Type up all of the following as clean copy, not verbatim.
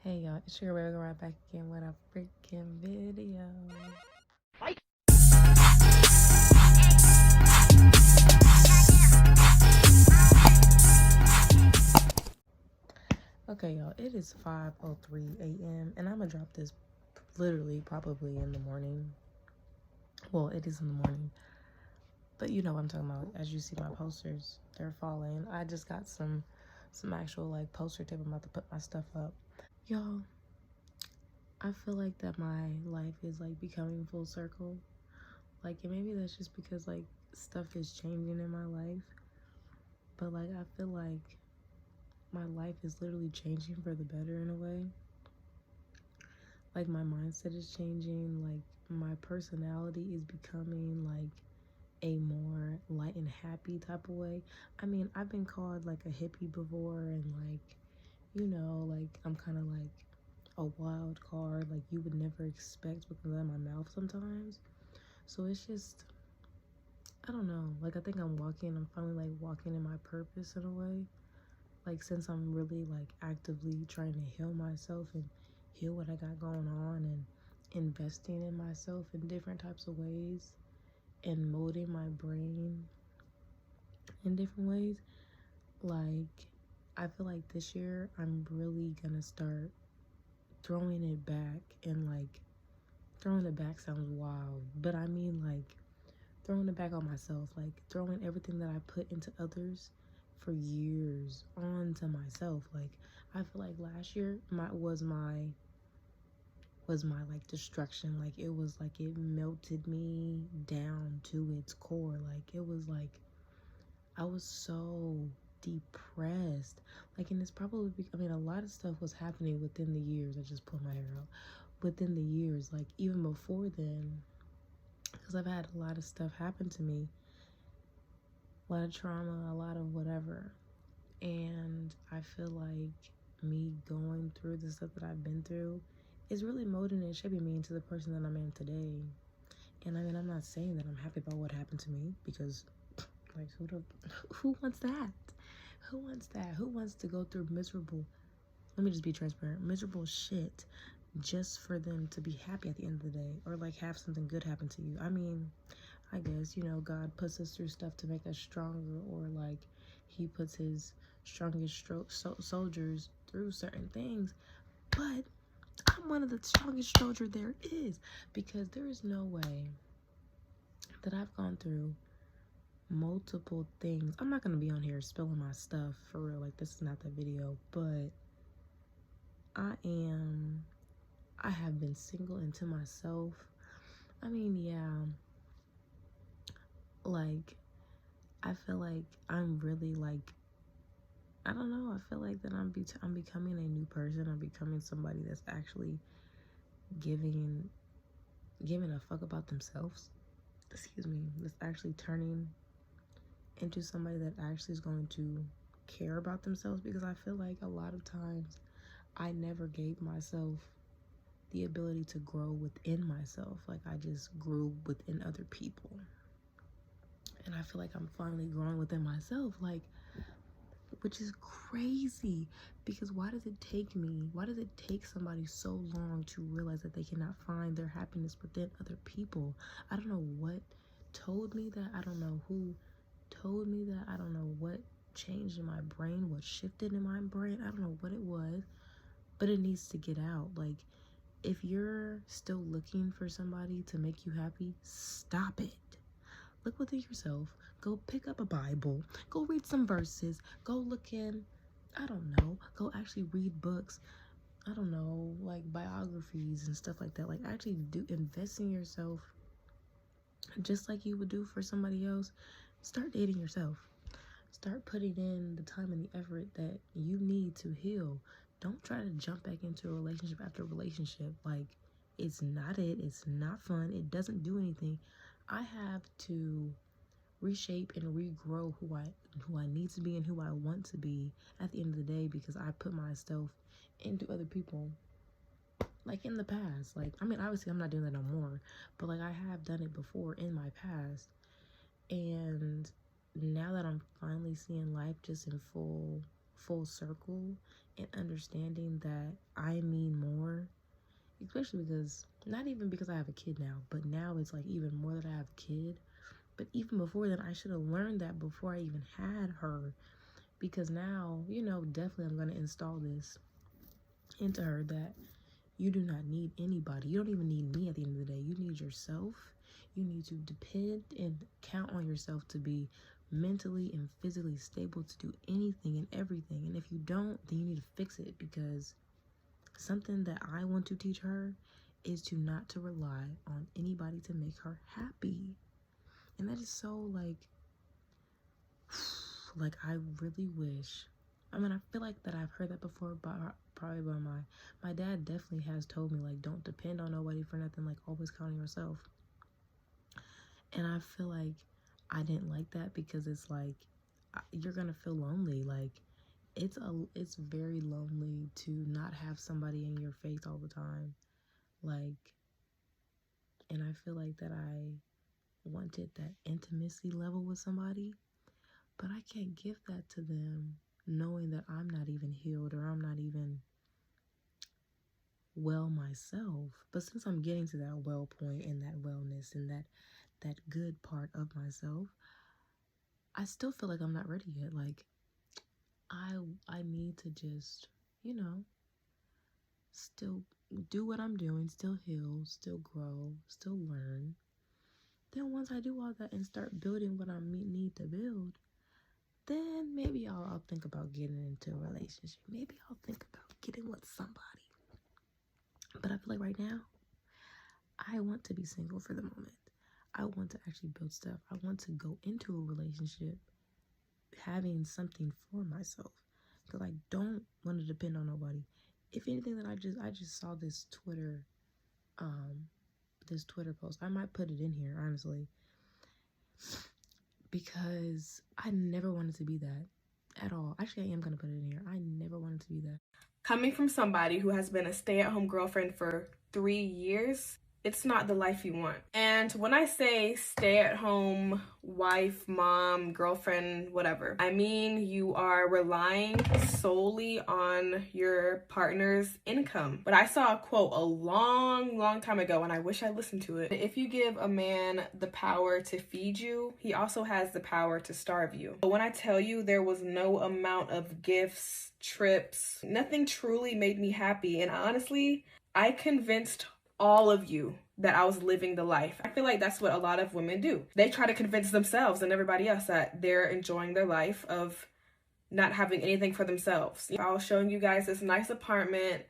Hey y'all, it's your girl right back again with a freaking video. Okay, y'all, it is 5:03 a.m. and I'm gonna drop this literally probably in the morning. Well, it is in the morning, but you know what I'm talking about. As you see my posters, they're falling. I just got some actual like poster tape. I'm about to put my stuff up. Y'all, I feel like that my life is like becoming full circle. Like, and maybe that's just because like stuff is changing in my life. But like I feel like my life is literally changing for the better in a way. Like my mindset is changing, like my personality is becoming like a more light and happy type of way. I mean, I've been called like a hippie before, and like, you know, like I'm kind of like a wild card, like you would never expect what comes out of my mouth sometimes. So it's just, I don't know, like I think I'm finally like walking in my purpose in a way. Like since I'm really like actively trying to heal myself and heal what I got going on and investing in myself in different types of ways and molding my brain in different ways, like I feel like this year I'm really gonna start throwing it back. And like throwing it back sounds wild, but I mean like throwing it back on myself, like throwing everything that I put into others for years onto myself. Like I feel like last year was my like destruction. Like it was like it melted me down to its core. Like it was like I was so depressed. Like, and it's probably I mean a lot of stuff was happening within the years. I just pulled my hair out. Within the years, like even before then, because I've had a lot of stuff happen to me, a lot of trauma, a lot of whatever. And I feel like me going through the stuff that I've been through is really molding and shaping me into the person that I'm in today. And I mean, I'm not saying that I'm happy about what happened to me, because like who wants that? Who wants that? Who wants to go through miserable, let me just be transparent, miserable shit just for them to be happy at the end of the day, or like have something good happen to you? I mean, I guess, you know, God puts us through stuff to make us stronger, or like he puts his strongest soldiers through certain things. But I'm one of the strongest soldiers there is, because there is no way that I've gone through multiple things. I'm not going to be on here spilling my stuff for real. Like, this is not the video, but I have been single into myself. I mean, yeah, like, I feel like I'm really like, I don't know. I feel like that I'm becoming a new person. I'm becoming somebody that's actually giving giving a fuck about themselves. Excuse me. That's actually turning into somebody that actually is going to care about themselves, because I feel like a lot of times I never gave myself the ability to grow within myself. Like I just grew within other people. And I feel like I'm finally growing within myself. Like, which is crazy, because why does it take somebody so long to realize that they cannot find their happiness within other people? I don't know what told me that. I don't know who told me that. I don't know what changed in my brain, what shifted in my brain. I don't know what it was, but it needs to get out. Like, if you're still looking for somebody to make you happy, stop it. Look within yourself. Go pick up a Bible. Go read some verses. Go look in, I don't know, go actually read books. I don't know, like biographies and stuff like that. Like, actually do invest in yourself just like you would do for somebody else. Start dating yourself. Start putting in the time and the effort that you need to heal. Don't try to jump back into a relationship after relationship. Like, it's not it. It's not fun. It doesn't do anything. I have to reshape and regrow who I need to be and who I want to be at the end of the day, because I put myself into other people, like in the past. Like, I mean, obviously I'm not doing that no more, but like I have done it before in my past. And now that I'm finally seeing life just in full circle and understanding that I mean more, especially because, not even because I have a kid now, but now it's like even more that I have a kid. But even before then, I should have learned that before I even had her, because now, you know, definitely I'm going to install this into her, that you do not need anybody. You don't even need me at the end of the day. You need yourself. You need to depend and count on yourself to be mentally and physically stable to do anything and everything. And if you don't, then you need to fix it, because something that I want to teach her is to not to rely on anybody to make her happy. And that is so like I really wish, I mean, I feel like that I've heard that before, but probably by my dad definitely has told me, like, don't depend on nobody for nothing, like, always count on yourself. And I feel like I didn't like that, because it's like, you're gonna feel lonely. Like, it's very lonely to not have somebody in your face all the time. Like, and I feel like that I wanted that intimacy level with somebody, but I can't give that to them knowing that I'm not even healed, or I'm not even well myself. But since I'm getting to that well point and that wellness and that good part of myself, I still feel like I'm not ready yet. Like, I need to just, you know, still do what I'm doing, still heal, still grow, still learn. Then once I do all that and start building what I need to build, then maybe I'll think about getting into a relationship. Maybe I'll think about getting with somebody. But I feel like right now, I want to be single for the moment. I want to actually build stuff. I want to go into a relationship having something for myself, because I don't want to depend on nobody. If anything, that I just saw this Twitter post. I might put it in here, honestly, because I never wanted to be that at all. Actually, I am going to put it in here. I never wanted to be that. Coming from somebody who has been a stay-at-home girlfriend for 3 years, it's not the life you want. And when I say stay-at-home wife, mom, girlfriend, whatever, I mean you are relying solely on your partner's income. But I saw a quote a long time ago, and I wish I listened to it. If you give a man the power to feed you, he also has the power to starve you. But when I tell you, there was no amount of gifts, trips, nothing truly made me happy. And honestly, I convinced all of you that I was living the life. I feel like that's what a lot of women do. They try to convince themselves and everybody else that they're enjoying their life of not having anything for themselves. I was showing you guys this nice apartment,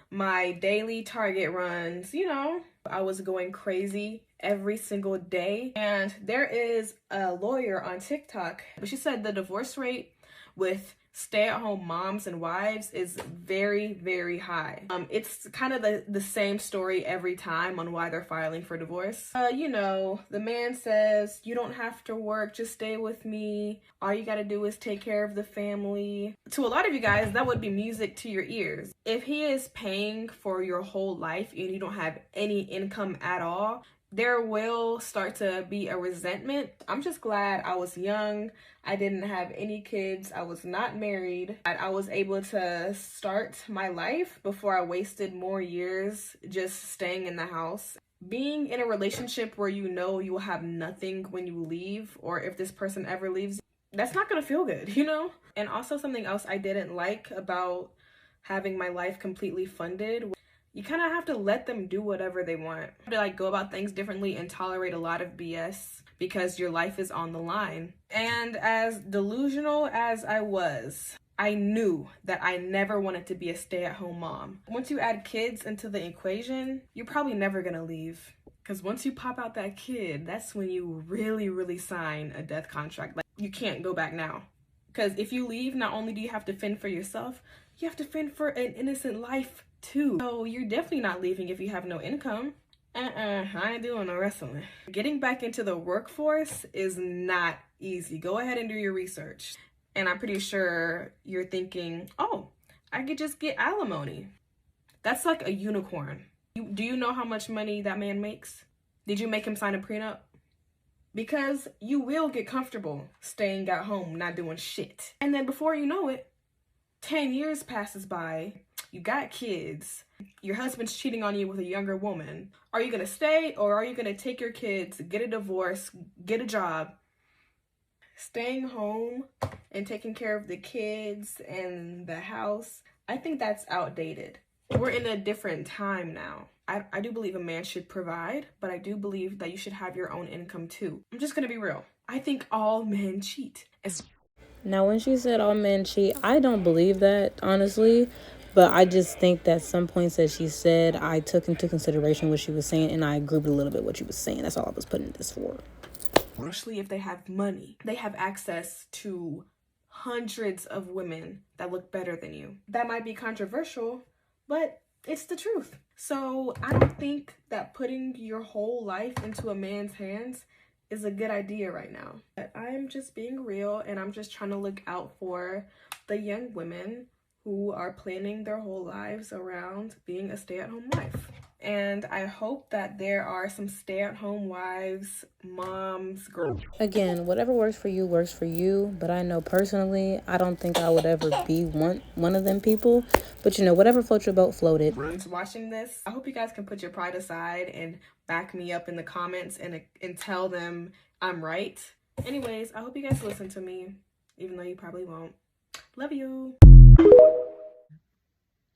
my daily Target runs, you know, I was going crazy every single day. And there is a lawyer on TikTok, but she said the divorce rate with stay-at-home moms and wives is very high. It's kind of the same story every time on why they're filing for divorce. You know, the man says, you don't have to work, just stay with me. All you gotta do is take care of the family. To a lot of you guys, that would be music to your ears. If he is paying for your whole life and you don't have any income at all, there will start to be a resentment. I'm just glad I was young. I didn't have any kids. I was not married. I was able to start my life before I wasted more years just staying in the house. Being in a relationship where you know you will have nothing when you leave, or if this person ever leaves, that's not gonna feel good, you know? And also something else I didn't like about having my life completely funded, you kind of have to let them do whatever they want. You have to like go about things differently and tolerate a lot of BS because your life is on the line. And as delusional as I was, I knew that I never wanted to be a stay-at-home mom. Once you add kids into the equation, you're probably never gonna leave. Because once you pop out that kid, that's when you really sign a death contract. Like, you can't go back now. Because if you leave, not only do you have to fend for yourself, you have to fend for an innocent life too. So you're definitely not leaving if you have no income. I ain't doing no wrestling. Getting back into the workforce is not easy. Go ahead and do your research. And I'm pretty sure you're thinking, oh, I could just get alimony. That's like a unicorn. Do you know how much money that man makes? Did you make him sign a prenup? Because you will get comfortable staying at home, not doing shit. And then before you know it, 10 years passes by, you got kids, your husband's cheating on you with a younger woman. Are you gonna stay, or are you gonna take your kids, get a divorce, get a job? Staying home and taking care of the kids and the house, I think that's outdated. We're in a different time now. I do believe a man should provide, but I do believe that you should have your own income too. I'm just gonna be real. I think all men cheat. Now, when she said all men cheat, I don't believe that, honestly. But I just think that some points that she said, I took into consideration what she was saying, and I agreed with a little bit what she was saying. That's all I was putting this for. Especially if they have money. They have access to hundreds of women that look better than you. That might be controversial, but it's the truth. So I don't think that putting your whole life into a man's hands is a good idea right now. But I'm just being real, and I'm just trying to look out for the young women who are planning their whole lives around being a stay-at-home wife. And I hope that there are some stay-at-home wives, moms, girls. Again, whatever works for you. But I know personally, I don't think I would ever be one of them people. But whatever floats your boat, float it. Watching this, I hope you guys can put your pride aside and back me up in the comments and tell them I'm right. Anyways, I hope you guys listen to me, even though you probably won't. Love you.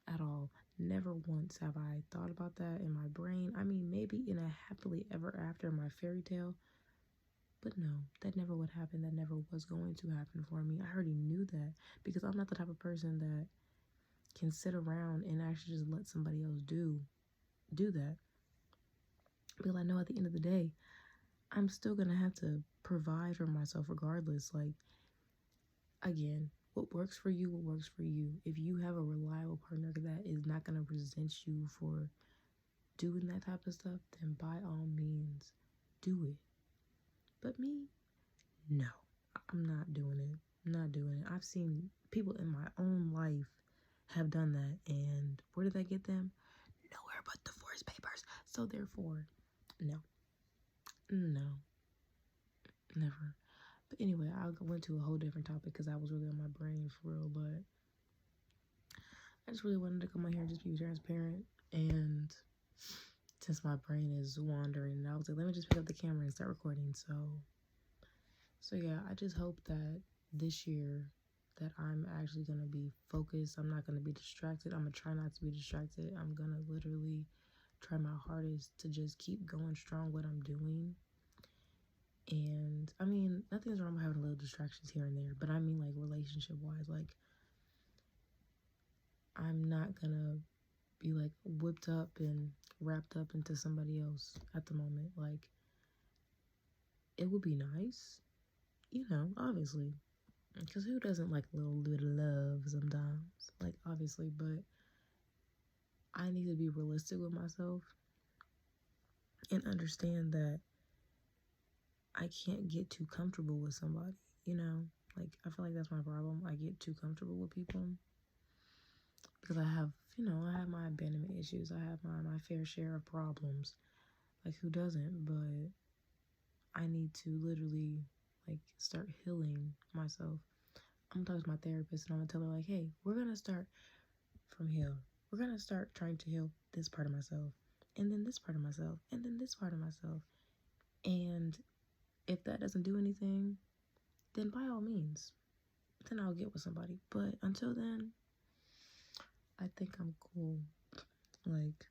At all. Never once have I thought about that in my brain. I mean, maybe in a happily ever after, my fairy tale. But no, that never would happen. That never was going to happen for me. I already knew that, because I'm not the type of person that can sit around and actually just let somebody else do that. Because I know at the end of the day, I'm still going to have to provide for myself regardless. Like, again, what works for you, what works for you. If you have a reliable partner that is not going to resent you for doing that type of stuff, then by all means, do it. But me, no, I'm not doing it. I'm not doing it. I've seen people in my own life have done that, and where did that get them? Nowhere but divorce papers. So therefore, no, never. But anyway, I'll go into a whole different topic because I was really on my brain for real. But I just really wanted to come on here and just be transparent. And since my brain is wandering, I was like, let me just pick up the camera and start recording. So yeah, I just hope that this year that I'm actually going to be focused. I'm not going to be distracted. I'm going to try not to be distracted. I'm going to literally try my hardest to just keep going strong what I'm doing. And I mean, nothing's wrong with having little distractions here and there, but I mean, like, relationship wise, like, I'm not gonna be like whipped up and wrapped up into somebody else at the moment. Like, it would be nice, obviously, because who doesn't like a little bit of love sometimes? Like, obviously, but I need to be realistic with myself and understand that I can't get too comfortable with somebody, Like, I feel like that's my problem. I get too comfortable with people because I have my abandonment issues. I have my fair share of problems. Like, who doesn't? But I need to literally, like, start healing myself. I'm gonna talk to my therapist and I'm gonna tell her, like, hey, we're gonna start from here. We're gonna start trying to heal this part of myself, and then this part of myself, and then this part of myself. And if that doesn't do anything, then by all means, then I'll get with somebody. But until then, I think I'm cool. Like,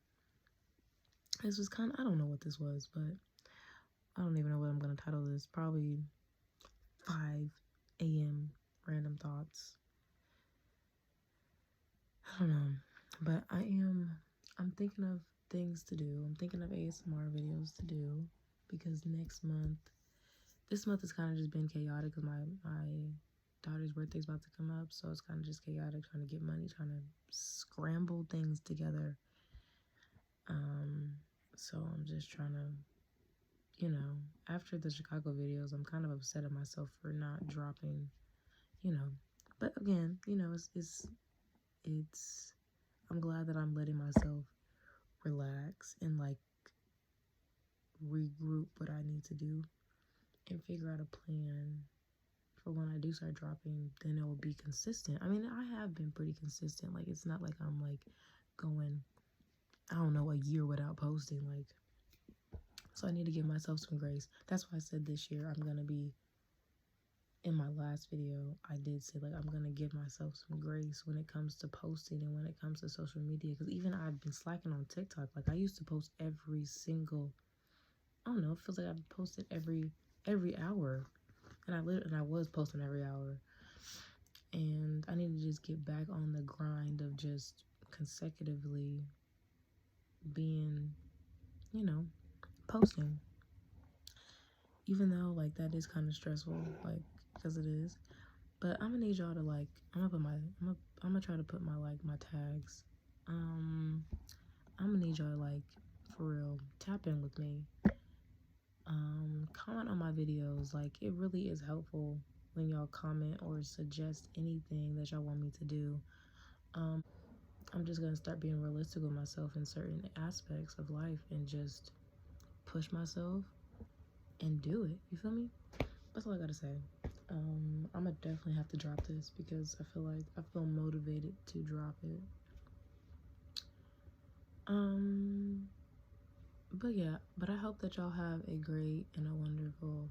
this was kind of, I don't know what this was, but I don't even know what I'm going to title this. Probably 5 a.m. random thoughts. I don't know. But I'm thinking of things to do. I'm thinking of ASMR videos to do, because this month has kind of just been chaotic because my daughter's birthday's about to come up, so it's kind of just chaotic, trying to get money, trying to scramble things together. So I'm just trying to, after the Chicago videos, I'm kind of upset at myself for not dropping, but again, it's I'm glad that I'm letting myself relax and, like, regroup what I need to do and figure out a plan for when I do start dropping, then it will be consistent. I mean, I have been pretty consistent. Like, it's not like I'm like going, I don't know, a year without posting. Like, so I need to give myself some grace. That's why I said this year I'm gonna be, in my last video, I did say like I'm gonna give myself some grace when it comes to posting and when it comes to social media. Because even I've been slacking on TikTok. Like, I used to post every single, I don't know, it feels like I've posted every hour. And I was posting every hour. And I need to just get back on the grind of just consecutively being, you know, posting. Even though like that is kind of stressful, like, because it is. But I'm gonna need y'all to like, I'm gonna try to put my like my tags. I'm gonna need y'all to like, for real, tap in with me. Comment on my videos. Like, it really is helpful when y'all comment or suggest anything that y'all want me to do. I'm just gonna start being realistic with myself in certain aspects of life and just push myself and do it. You feel me? That's all I gotta say. I'm gonna definitely have to drop this because I feel like I feel motivated to drop it. But yeah, but I hope that y'all have a great and a wonderful,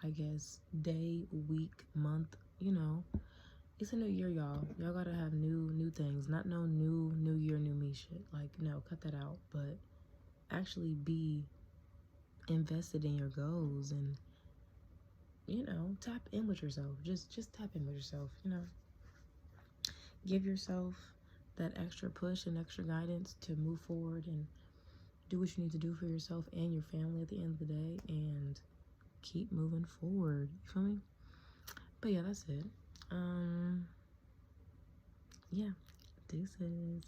I guess, day, week, month. You know, it's a new year, y'all. Y'all gotta have new things. Not no new year, new me shit. Like, no, cut that out. But actually be invested in your goals and, you know, tap in with yourself. Just tap in with yourself, you know. Give yourself that extra push and extra guidance to move forward and do what you need to do for yourself and your family at the end of the day, and keep moving forward. You feel me? But yeah, that's it. Yeah, deuces.